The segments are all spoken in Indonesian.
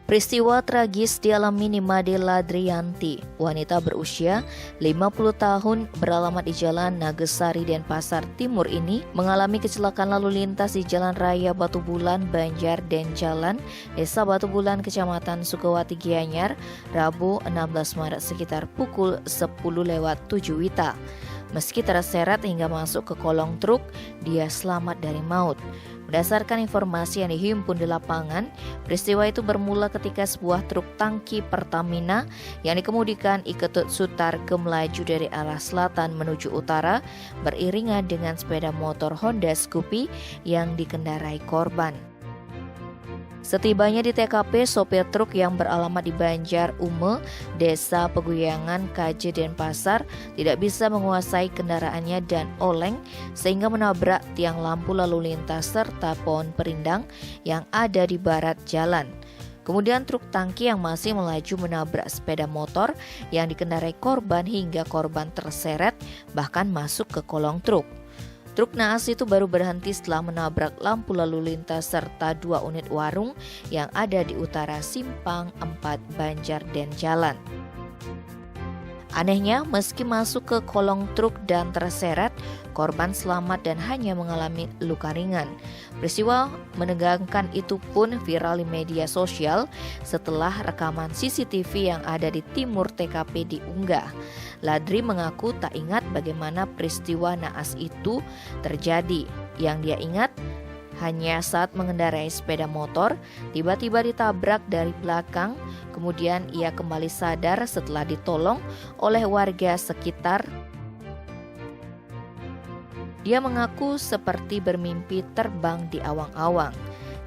Peristiwa tragis dialami Nimade Ladrianti, wanita berusia 50 tahun beralamat di Jalan Nagesari, Denpasar Timur ini mengalami kecelakaan lalu lintas di Jalan Raya Batu Bulan, Banjar, Denjalan, Desa Batu Bulan, Kecamatan Sukawati, Gianyar, Rabu 16 Maret sekitar pukul 10:07 WITA. Meski terseret hingga masuk ke kolong truk, dia selamat dari maut. Berdasarkan informasi yang dihimpun di lapangan, peristiwa itu bermula ketika sebuah truk tangki Pertamina yang dikemudikan Iketut Sutarke melaju dari arah selatan menuju utara beriringan dengan sepeda motor Honda Scoopy yang dikendarai korban. Setibanya di TKP, sopir truk yang beralamat di Banjar Ume, Desa Peguyangan, KJ Denpasar, tidak bisa menguasai kendaraannya dan oleng sehingga menabrak tiang lampu lalu lintas serta pohon perindang yang ada di barat jalan. Kemudian truk tangki yang masih melaju menabrak sepeda motor yang dikendarai korban hingga korban terseret bahkan masuk ke kolong truk. Truk naas itu baru berhenti setelah menabrak lampu lalu lintas serta 2 unit warung yang ada di utara Simpang 4 Banjar Denjalan. Anehnya, meski masuk ke kolong truk dan terseret, korban selamat dan hanya mengalami luka ringan. Peristiwa menegangkan itu pun viral di media sosial setelah rekaman CCTV yang ada di timur TKP diunggah. Ladri mengaku tak ingat bagaimana peristiwa naas itu terjadi. Yang dia ingat hanya saat mengendarai sepeda motor, tiba-tiba ditabrak dari belakang, kemudian ia kembali sadar setelah ditolong oleh warga sekitar. Dia mengaku seperti bermimpi terbang di awang-awang.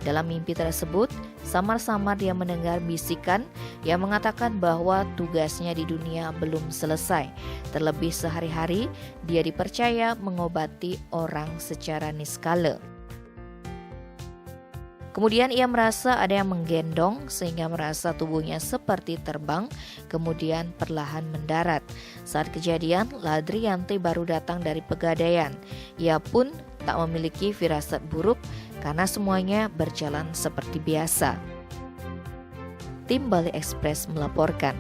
Dalam mimpi tersebut, samar-samar dia mendengar bisikan yang mengatakan bahwa tugasnya di dunia belum selesai. Terlebih sehari-hari, dia dipercaya mengobati orang secara niskala. Kemudian ia merasa ada yang menggendong sehingga merasa tubuhnya seperti terbang, kemudian perlahan mendarat. Saat kejadian, Ladrianti baru datang dari Pegadaian. Ia pun tak memiliki firasat buruk karena semuanya berjalan seperti biasa. Tim Bali Express melaporkan.